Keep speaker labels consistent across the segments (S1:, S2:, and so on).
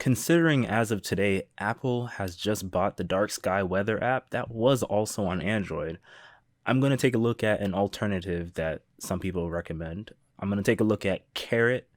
S1: Considering as of today, Apple has just bought the Dark Sky Weather app that was also on Android. I'm going to take a look at an alternative that some people recommend. I'm going to take a look at Carrot.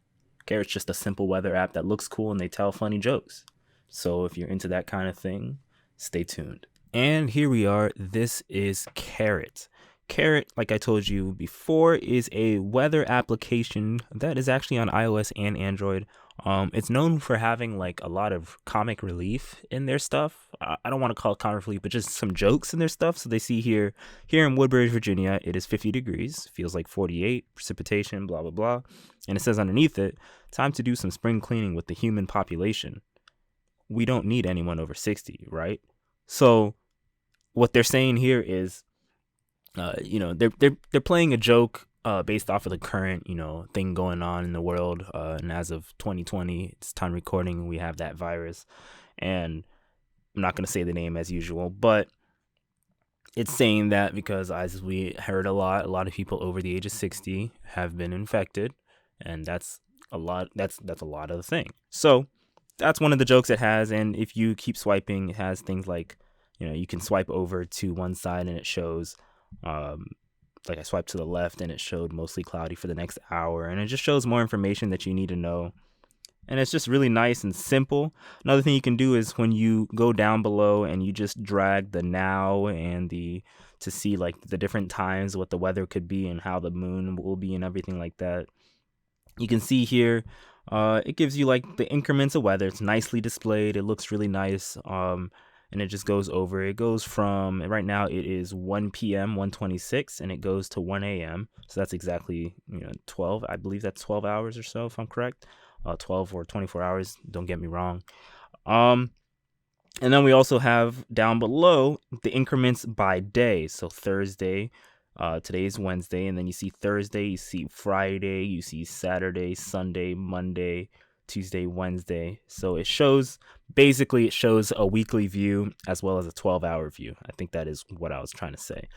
S1: Carrot's just a simple weather app that looks cool and they tell funny jokes. So if you're into that kind of thing, stay tuned. And here we are. This is Carrot. Carrot, like I told you before, is a weather application that is actually on iOS and Android. It's known for having like a lot of comic relief in their stuff. I don't want to call it comic relief, but just some jokes in their stuff. So they see here in Woodbridge, Virginia, it is 50 degrees, feels like 48, precipitation, blah blah blah, and it says underneath it, time to do some spring cleaning with the human population. We don't need anyone over 60, right? So what they're saying here is they're playing a joke based off of the current thing going on in the world, and as of 2020, it's time recording, we have that virus, and I'm not going to say the name as usual, but it's saying that because, as we heard, a lot of people over the age of 60 have been infected, and that's a lot. That's a lot of the thing. So that's one of the jokes it has, and if you keep swiping, it has things like, you can swipe over to one side and it shows, like I swiped to the left and it showed mostly cloudy for the next hour, and it just shows more information that you need to know. And it's just really nice and simple. Another thing you can do is when you go down below and you just drag the now and to see like the different times, what the weather could be and how the moon will be and everything like that. You can see here, it gives you like the increments of weather. It's nicely displayed. It looks really nice. And it just goes over. It goes from, right now it is 1 p.m., 1:26, and it goes to 1 a.m. So that's exactly 12. I believe that's 12 hours or so, if I'm correct. 12 or 24 hours. Don't get me wrong. And then we also have down below the increments by day. So Thursday, today is Wednesday, and then you see Thursday, you see Friday, you see Saturday, Sunday, Monday, Tuesday, Wednesday. So it shows a weekly view as well as a 12-hour view. I think that is what I was trying to say.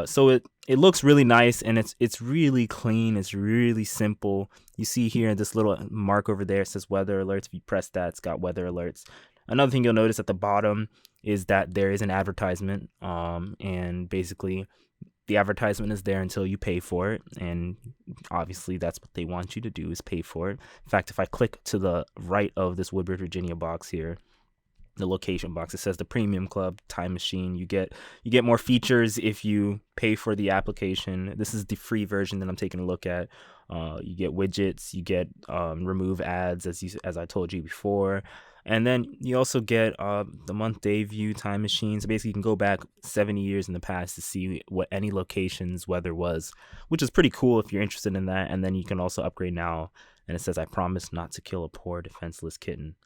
S1: So it looks really nice, and it's really clean. It's really simple. You see here this little mark over there, it says weather alerts. If you press that, it's got weather alerts. Another thing you'll notice at the bottom is that there is an advertisement, and basically the advertisement is there until you pay for it, and obviously that's what they want you to do, is pay for it. In fact, if I click to the right of this Woodbridge, Virginia box here, the location box, it says the Premium Club Time Machine. You get more features if you pay for the application. This is the free version that I'm taking a look at. You get widgets, you get remove ads, as I told you before. And then you also get the month-day view time machine. So basically, you can go back 70 years in the past to see what any location's weather was, which is pretty cool if you're interested in that. And then you can also upgrade now. And it says, I promise not to kill a poor defenseless kitten.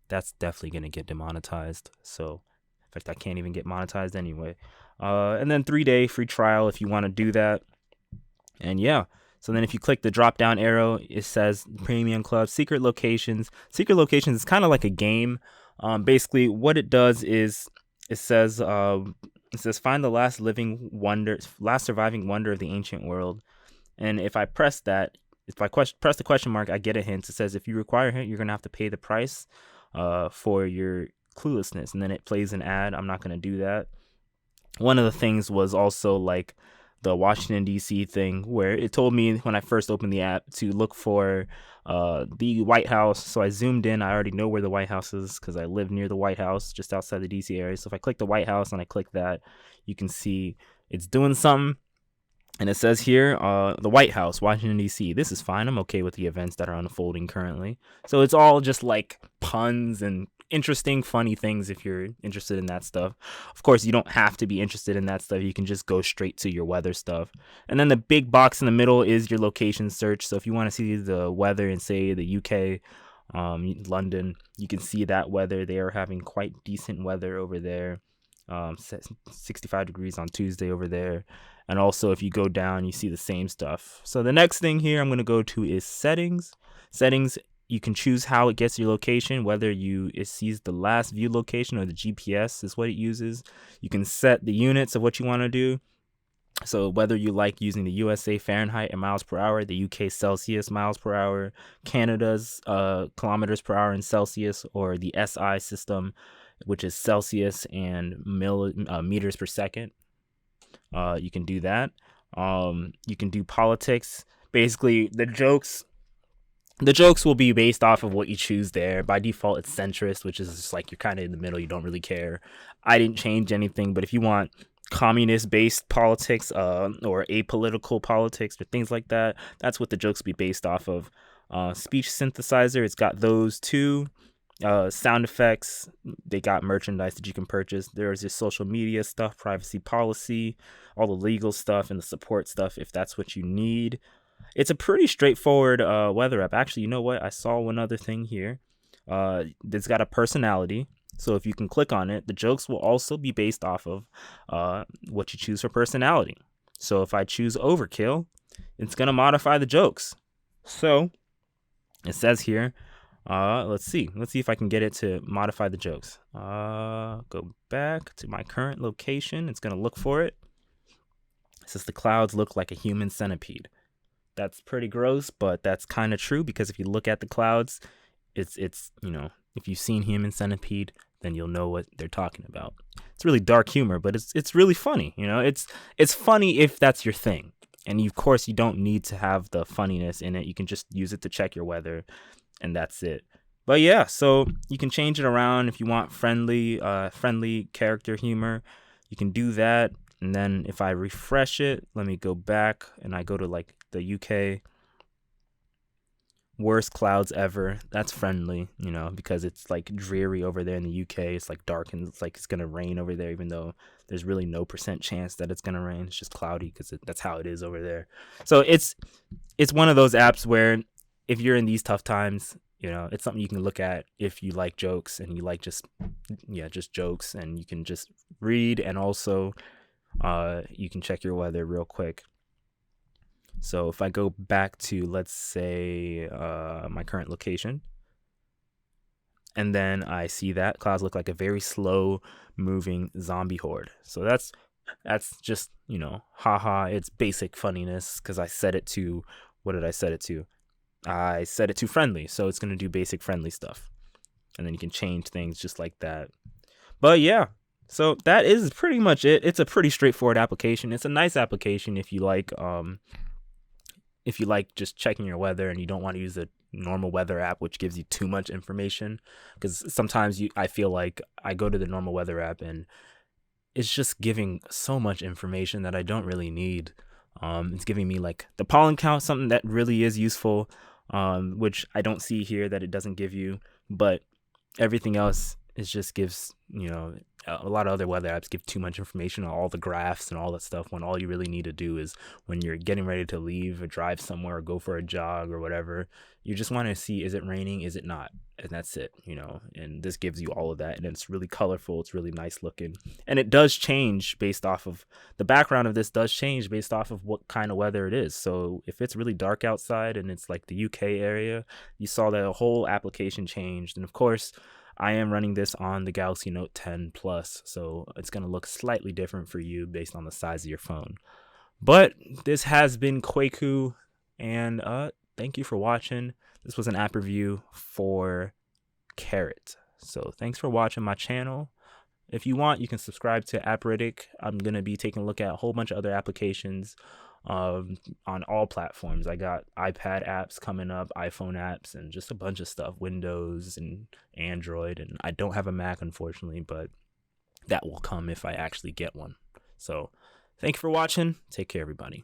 S1: That's definitely going to get demonetized. So, in fact, I can't even get monetized anyway. And then 3-day free trial if you want to do that. And yeah. So then if you click the drop down arrow, it says Premium Club, Secret Locations. Secret Locations is kind of like a game. Basically, what it does is it says find the last surviving wonder of the ancient world. And if I press that, if I press the question mark, I get a hint. It says if you require a hint, you're going to have to pay the price for your cluelessness. And then it plays an ad. I'm not going to do that. One of the things was also like the Washington, D.C. thing, where it told me when I first opened the app to look for the White House. So I zoomed in. I already know where the White House is because I live near the White House, just outside the D.C. area. So if I click the White House and I click that, you can see it's doing something. And it says here, the White House, Washington, D.C. This is fine. I'm okay with the events that are unfolding currently. So it's all just like puns and interesting, funny things if you're interested in that stuff. Of course, you don't have to be interested in that stuff. You can just go straight to your weather stuff. And then the big box in the middle is your location search. So if you want to see the weather in, say, the UK, London, you can see that weather. They are having quite decent weather over there. 65 degrees on Tuesday over there. And also if you go down, you see the same stuff. So the next thing here I'm going to go to is settings. You can choose how it gets your location, whether it sees the last view location or the GPS is what it uses. You can set the units of what you want to do. So whether you like using the USA Fahrenheit in miles per hour, the UK Celsius miles per hour, Canada's kilometers per hour in Celsius, or the SI system, which is Celsius and meters per second, you can do that. You can do politics. Basically, the jokes will be based off of what you choose there. By default, it's centrist, which is just like you're kind of in the middle. You don't really care. I didn't change anything, but if you want communist-based politics or apolitical politics or things like that, that's what the jokes be based off of. Speech synthesizer, it's got those too. Sound effects, they got merchandise that you can purchase. There's your social media stuff, privacy policy, all the legal stuff, and the support stuff if that's what you need. It's a pretty straightforward weather app. Actually, you know what? I saw one other thing here. It's got a personality. So if you can click on it, the jokes will also be based off of what you choose for personality. So if I choose overkill, it's going to modify the jokes. So it says here, let's see if I can get it to modify the jokes. Go back to my current location. It's going to look for it. It says the clouds look like a human centipede. That's pretty gross, but that's kind of true, because if you look at the clouds, it's if you've seen human centipede, then you'll know what they're talking about. It's really dark humor, but it's really funny. It's funny if that's your thing. And of course, you don't need to have the funniness in it. You can just use it to check your weather, and that's it. But yeah, so you can change it around if you want friendly character humor. You can do that. And then if I refresh it, let me go back and I go to like the UK. Worst clouds ever. That's friendly, because it's like dreary over there in the UK. It's like dark and it's like it's gonna rain over there, even though there's really no % chance that it's gonna rain. It's just cloudy because that's how it is over there. So it's one of those apps where if you're in these tough times, it's something you can look at if you like jokes and you like just jokes, and you can just read, and also you can check your weather real quick. So if I go back to, let's say, my current location, and then I see that clouds look like a very slow moving zombie horde. So that's just, haha, it's basic funniness, because I set it to, what did I set it to? I set it to friendly, so it's going to do basic friendly stuff. And then you can change things just like that. But yeah, so that is pretty much it. It's a pretty straightforward application. It's a nice application if you like just checking your weather and you don't want to use a normal weather app, which gives you too much information. Because sometimes I feel like I go to the normal weather app and it's just giving so much information that I don't really need. It's giving me like the pollen count, something that really is useful, which I don't see here that it doesn't give you. But everything else is just gives, a lot of other weather apps give too much information on all the graphs and all that stuff, when all you really need to do is when you're getting ready to leave or drive somewhere or go for a jog or whatever, you just want to see, is it raining, is it not? And that's it, and this gives you all of that, and it's really colorful, it's really nice looking, and it does change based off of the background of this does change based off of what kind of weather it is. So if it's really dark outside and it's like the UK area, you saw that a whole application changed. And of course, I am running this on the Galaxy Note 10 Plus, so it's going to look slightly different for you based on the size of your phone. But this has been Quaku, and thank you for watching. This was an app review for Carrot. So thanks for watching my channel. If you want, you can subscribe to Appritic. I'm going to be taking a look at a whole bunch of other applications on all platforms. I got iPad apps coming up, iPhone apps, and just a bunch of stuff, Windows and Android. And I don't have a Mac, unfortunately, but that will come if I actually get one. So thank you for watching. Take care, everybody.